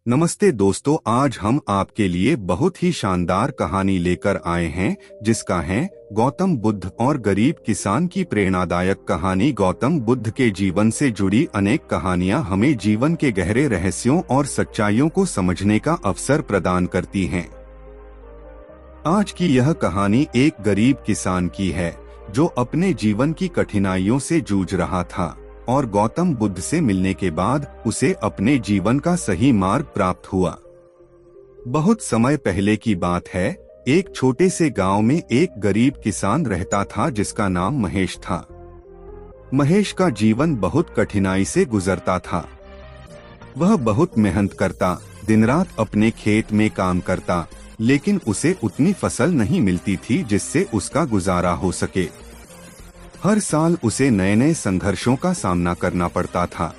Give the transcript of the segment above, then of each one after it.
नमस्ते दोस्तों, आज हम आपके लिए बहुत ही शानदार कहानी लेकर आए हैं जिसका है गौतम बुद्ध और गरीब किसान की प्रेरणादायक कहानी। गौतम बुद्ध के जीवन से जुड़ी अनेक कहानियां हमें जीवन के गहरे रहस्यों और सच्चाइयों को समझने का अवसर प्रदान करती हैं। आज की यह कहानी एक गरीब किसान की है जो अपने जीवन की कठिनाइयों से जूझ रहा था और गौतम बुद्ध से मिलने के बाद उसे अपने जीवन का सही मार्ग प्राप्त हुआ। बहुत समय पहले की बात है। एक छोटे से गांव में एक गरीब किसान रहता था जिसका नाम महेश था। महेश का जीवन बहुत कठिनाई से गुजरता था। वह बहुत मेहनत करता, दिन रात अपने खेत में काम करता, लेकिन उसे उतनी फसल नहीं मिलती थी जिससे उसका गुजारा हो सके। हर साल उसे नए नए संघर्षों का सामना करना पड़ता था।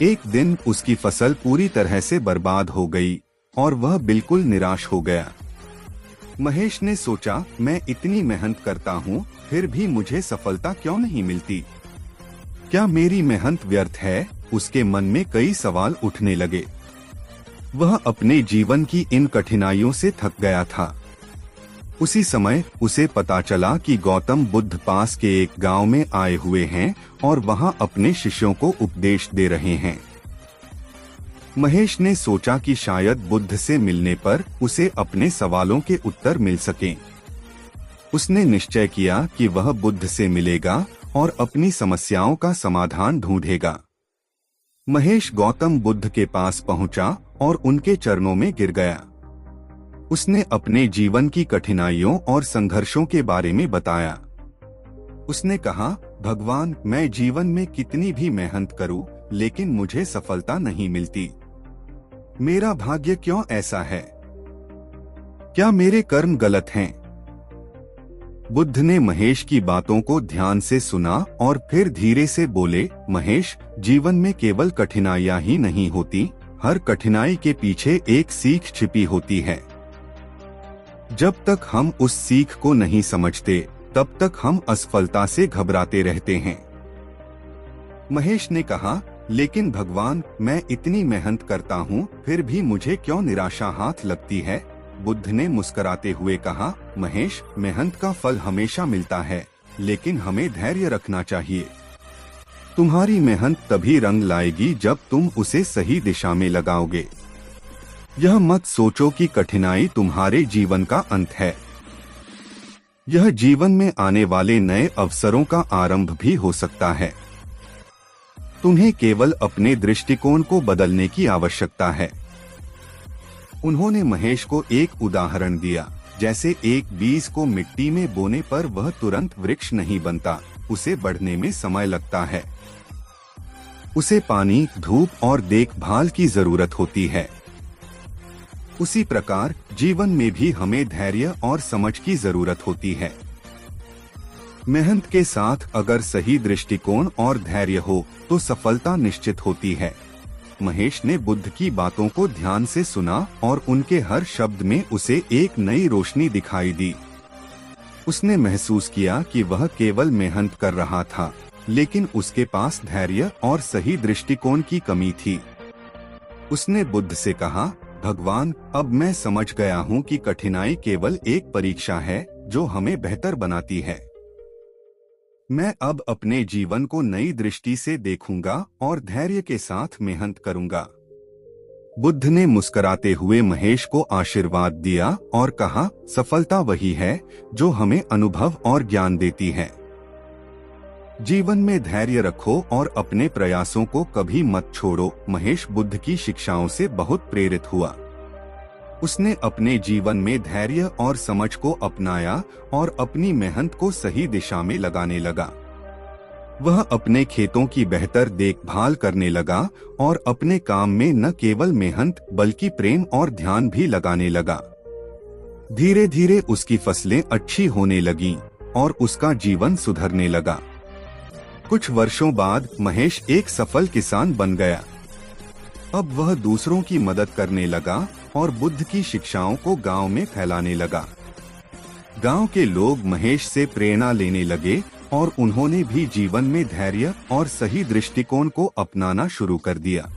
एक दिन उसकी फसल पूरी तरह से बर्बाद हो गई और वह बिल्कुल निराश हो गया। महेश ने सोचा, मैं इतनी मेहनत करता हूँ, फिर भी मुझे सफलता क्यों नहीं मिलती? क्या मेरी मेहनत व्यर्थ है? उसके मन में कई सवाल उठने लगे। वह अपने जीवन की इन कठिनाइयों से थक गया था। उसी समय उसे पता चला कि गौतम बुद्ध पास के एक गांव में आए हुए हैं और वहां अपने शिष्यों को उपदेश दे रहे हैं। महेश ने सोचा कि शायद बुद्ध से मिलने पर उसे अपने सवालों के उत्तर मिल सकें। उसने निश्चय किया कि वह बुद्ध से मिलेगा और अपनी समस्याओं का समाधान ढूंढेगा। महेश गौतम बुद्ध के पास पहुंचा और उनके चरणों में गिर गया। उसने अपने जीवन की कठिनाइयों और संघर्षों के बारे में बताया। उसने कहा, भगवान, मैं जीवन में कितनी भी मेहनत करूं, लेकिन मुझे सफलता नहीं मिलती। मेरा भाग्य क्यों ऐसा है? क्या मेरे कर्म गलत हैं? बुद्ध ने महेश की बातों को ध्यान से सुना और फिर धीरे से बोले, महेश, जीवन में केवल कठिनाइयां ही नहीं होती, हर कठिनाई के पीछे एक सीख छिपी होती है। जब तक हम उस सीख को नहीं समझते, तब तक हम असफलता से घबराते रहते हैं। महेश ने कहा, लेकिन भगवान, मैं इतनी मेहनत करता हूँ, फिर भी मुझे क्यों निराशा हाथ लगती है? बुद्ध ने मुस्कुराते हुए कहा, महेश, मेहनत का फल हमेशा मिलता है, लेकिन हमें धैर्य रखना चाहिए। तुम्हारी मेहनत तभी रंग लाएगी जब तुम उसे सही दिशा में लगाओगे। यह मत सोचो कि कठिनाई तुम्हारे जीवन का अंत है। यह जीवन में आने वाले नए अवसरों का आरंभ भी हो सकता है। तुम्हें केवल अपने दृष्टिकोण को बदलने की आवश्यकता है। उन्होंने महेश को एक उदाहरण दिया, जैसे एक बीज को मिट्टी में बोने पर वह तुरंत वृक्ष नहीं बनता, उसे बढ़ने में समय लगता है। उसे पानी, धूप और देखभाल की जरूरत होती है। उसी प्रकार जीवन में भी हमें धैर्य और समझ की जरूरत होती है। मेहनत के साथ अगर सही दृष्टिकोण और धैर्य हो तो सफलता निश्चित होती है। महेश ने बुद्ध की बातों को ध्यान से सुना और उनके हर शब्द में उसे एक नई रोशनी दिखाई दी। उसने महसूस किया कि वह केवल मेहनत कर रहा था, लेकिन उसके पास धैर्य और सही दृष्टिकोण की कमी थी। उसने बुद्ध से कहा, भगवान, अब मैं समझ गया हूँ कि कठिनाई केवल एक परीक्षा है जो हमें बेहतर बनाती है। मैं अब अपने जीवन को नई दृष्टि से देखूंगा और धैर्य के साथ मेहनत करूंगा। बुद्ध ने मुस्कुराते हुए महेश को आशीर्वाद दिया और कहा, सफलता वही है जो हमें अनुभव और ज्ञान देती है। जीवन में धैर्य रखो और अपने प्रयासों को कभी मत छोड़ो। महेश बुद्ध की शिक्षाओं से बहुत प्रेरित हुआ। उसने अपने जीवन में धैर्य और समझ को अपनाया और अपनी मेहनत को सही दिशा में लगाने लगा। वह अपने खेतों की बेहतर देखभाल करने लगा और अपने काम में न केवल मेहनत बल्कि प्रेम और ध्यान भी लगाने लगा। धीरे धीरे उसकी फसलें अच्छी होने लगीं और उसका जीवन सुधरने लगा। कुछ वर्षों बाद महेश एक सफल किसान बन गया। अब वह दूसरों की मदद करने लगा और बुद्ध की शिक्षाओं को गांव में फैलाने लगा। गांव के लोग महेश से प्रेरणा लेने लगे और उन्होंने भी जीवन में धैर्य और सही दृष्टिकोण को अपनाना शुरू कर दिया।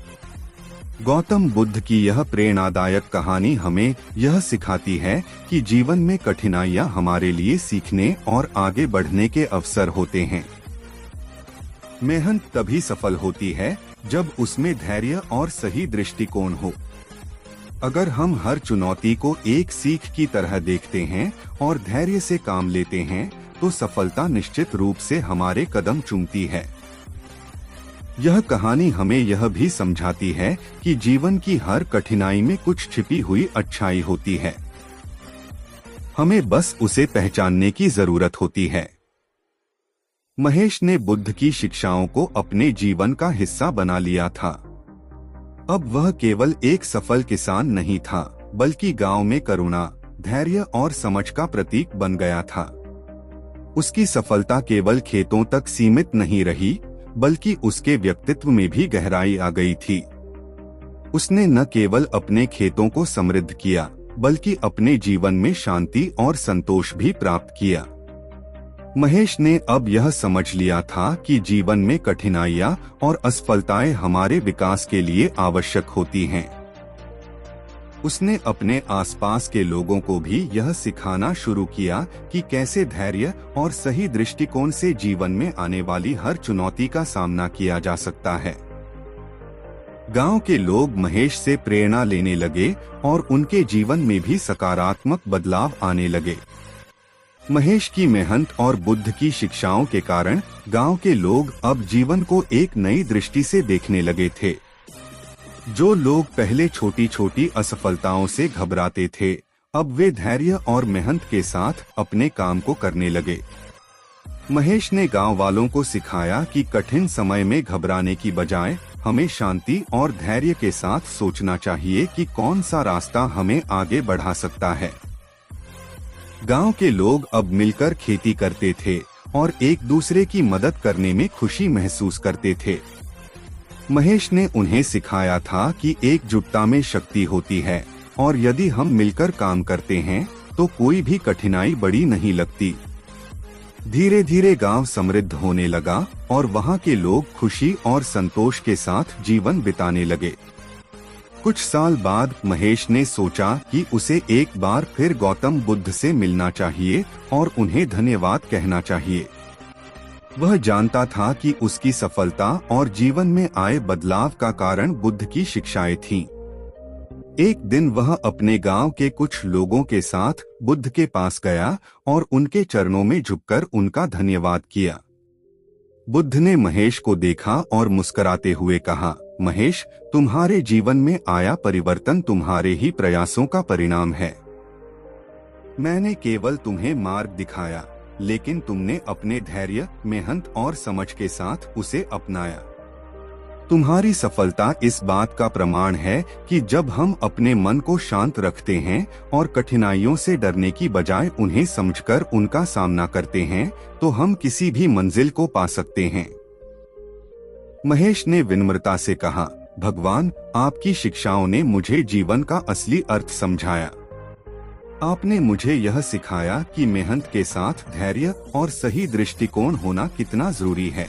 गौतम बुद्ध की यह प्रेरणादायक कहानी हमें यह सिखाती है कि जीवन में कठिनाइयां हमारे लिए सीखने और आगे बढ़ने के अवसर होते हैं। मेहनत तभी सफल होती है जब उसमें धैर्य और सही दृष्टिकोण हो। अगर हम हर चुनौती को एक सीख की तरह देखते हैं और धैर्य से काम लेते हैं, तो सफलता निश्चित रूप से हमारे कदम चूमती है। यह कहानी हमें यह भी समझाती है कि जीवन की हर कठिनाई में कुछ छिपी हुई अच्छाई होती है। हमें बस उसे पहचानने की जरूरत होती है। महेश ने बुद्ध की शिक्षाओं को अपने जीवन का हिस्सा बना लिया था। अब वह केवल एक सफल किसान नहीं था, बल्कि गांव में करुणा, धैर्य और समझ का प्रतीक बन गया था। उसकी सफलता केवल खेतों तक सीमित नहीं रही, बल्कि उसके व्यक्तित्व में भी गहराई आ गई थी। उसने न केवल अपने खेतों को समृद्ध किया, बल्कि अपने जीवन में शांति और संतोष भी प्राप्त किया। महेश ने अब यह समझ लिया था कि जीवन में कठिनाइयां और असफलताएं हमारे विकास के लिए आवश्यक होती हैं। उसने अपने आसपास के लोगों को भी यह सिखाना शुरू किया कि कैसे धैर्य और सही दृष्टिकोण से जीवन में आने वाली हर चुनौती का सामना किया जा सकता है। गांव के लोग महेश से प्रेरणा लेने लगे और उनके जीवन में भी सकारात्मक बदलाव आने लगे। महेश की मेहनत और बुद्ध की शिक्षाओं के कारण गांव के लोग अब जीवन को एक नई दृष्टि से देखने लगे थे। जो लोग पहले छोटी छोटी असफलताओं से घबराते थे, अब वे धैर्य और मेहनत के साथ अपने काम को करने लगे। महेश ने गांव वालों को सिखाया कि कठिन समय में घबराने की बजाय हमें शांति और धैर्य के साथ सोचना चाहिए कि कौन सा रास्ता हमें आगे बढ़ा सकता है। गांव के लोग अब मिलकर खेती करते थे और एक दूसरे की मदद करने में खुशी महसूस करते थे। महेश ने उन्हें सिखाया था कि एकजुटता में शक्ति होती है और यदि हम मिलकर काम करते हैं तो कोई भी कठिनाई बड़ी नहीं लगती। धीरे धीरे गांव समृद्ध होने लगा और वहां के लोग खुशी और संतोष के साथ जीवन बिताने लगे। कुछ साल बाद महेश ने सोचा कि उसे एक बार फिर गौतम बुद्ध से मिलना चाहिए और उन्हें धन्यवाद कहना चाहिए। वह जानता था कि उसकी सफलता और जीवन में आए बदलाव का कारण बुद्ध की शिक्षाएं थीं। एक दिन वह अपने गांव के कुछ लोगों के साथ बुद्ध के पास गया और उनके चरणों में झुककर उनका धन्यवाद किया। बुद्ध ने महेश को देखा और मुस्कुराते हुए कहा, महेश, तुम्हारे जीवन में आया परिवर्तन तुम्हारे ही प्रयासों का परिणाम है। मैंने केवल तुम्हें मार्ग दिखाया, लेकिन तुमने अपने धैर्य, मेहनत और समझ के साथ उसे अपनाया। तुम्हारी सफलता इस बात का प्रमाण है कि जब हम अपने मन को शांत रखते हैं और कठिनाइयों से डरने की बजाय उन्हें समझकर उनका सामना करते हैं, तो हम किसी भी मंजिल को पा सकते हैं। महेश ने विनम्रता से कहा, भगवान, आपकी शिक्षाओं ने मुझे जीवन का असली अर्थ समझाया। आपने मुझे यह सिखाया कि मेहनत के साथ धैर्य और सही दृष्टिकोण होना कितना जरूरी है।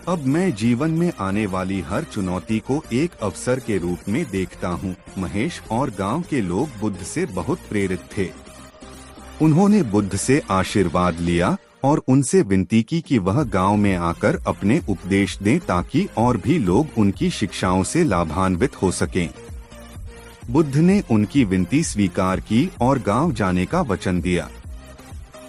अब मैं जीवन में आने वाली हर चुनौती को एक अवसर के रूप में देखता हूँ। महेश और गांव के लोग बुद्ध से बहुत प्रेरित थे। उन्होंने बुद्ध से आशीर्वाद लिया और उनसे विनती की कि वह गांव में आकर अपने उपदेश दें ताकि और भी लोग उनकी शिक्षाओं से लाभान्वित हो सकें। बुद्ध ने उनकी विनती स्वीकार की और गांव जाने का वचन दिया।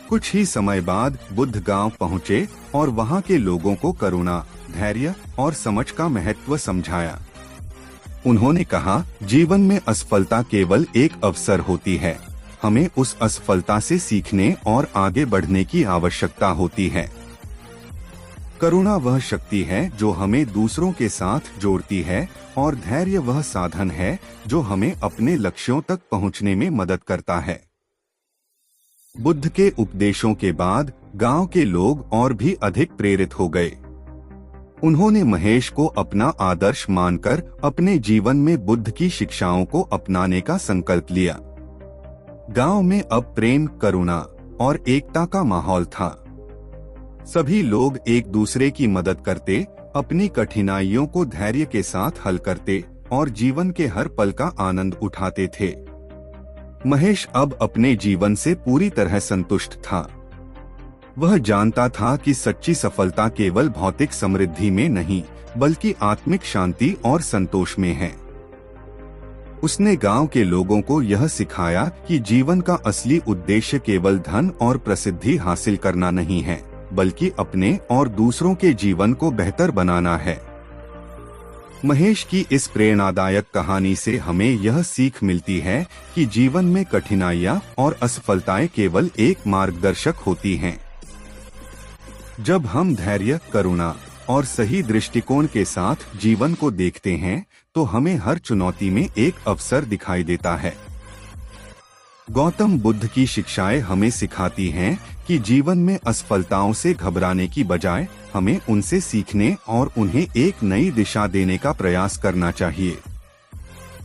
कुछ ही समय बाद बुद्ध गांव पहुंचे और वहां के लोगों को करुणा, धैर्य और समझ का महत्व समझाया। उन्होंने कहा, जीवन में असफलता केवल एक अवसर होती है। हमें उस असफलता से सीखने और आगे बढ़ने की आवश्यकता होती है। करुणा वह शक्ति है जो हमें दूसरों के साथ जोड़ती है और धैर्य वह साधन है जो हमें अपने लक्ष्यों तक पहुंचने में मदद करता है। बुद्ध के उपदेशों के बाद गांव के लोग और भी अधिक प्रेरित हो गए। उन्होंने महेश को अपना आदर्श मानकर अपने जीवन में बुद्ध की शिक्षाओं को अपनाने का संकल्प लिया। गांव में अब प्रेम, करुणा और एकता का माहौल था। सभी लोग एक दूसरे की मदद करते, अपनी कठिनाइयों को धैर्य के साथ हल करते और जीवन के हर पल का आनंद उठाते थे। महेश अब अपने जीवन से पूरी तरह संतुष्ट था। वह जानता था कि सच्ची सफलता केवल भौतिक समृद्धि में नहीं, बल्कि आत्मिक शांति और संतोष में है। उसने गांव के लोगों को यह सिखाया कि जीवन का असली उद्देश्य केवल धन और प्रसिद्धि हासिल करना नहीं है, बल्कि अपने और दूसरों के जीवन को बेहतर बनाना है। महेश की इस प्रेरणादायक कहानी से हमें यह सीख मिलती है कि जीवन में कठिनाइयां और असफलताएं केवल एक मार्गदर्शक होती हैं। जब हम धैर्य, करुणा और सही दृष्टिकोण के साथ जीवन को देखते हैं, तो हमें हर चुनौती में एक अवसर दिखाई देता है। गौतम बुद्ध की शिक्षाएं हमें सिखाती हैं कि जीवन में असफलताओं से घबराने की बजाय हमें उनसे सीखने और उन्हें एक नई दिशा देने का प्रयास करना चाहिए।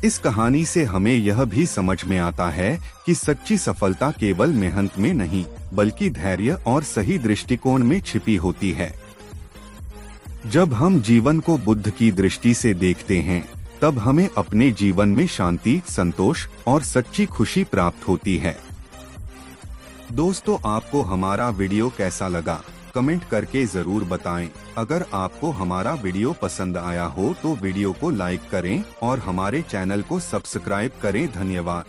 इस कहानी से हमें यह भी समझ में आता है कि सच्ची सफलता केवल मेहनत में नहीं, बल्कि धैर्य और सही दृष्टिकोण में छिपी होती है। जब हम जीवन को बुद्ध की दृष्टि से देखते हैं, तब हमें अपने जीवन में शांति, संतोष और सच्ची खुशी प्राप्त होती है। दोस्तों, आपको हमारा वीडियो कैसा लगा? कमेंट करके जरूर बताएं। अगर आपको हमारा वीडियो पसंद आया हो तो वीडियो को लाइक करें और हमारे चैनल को सब्सक्राइब करें। धन्यवाद।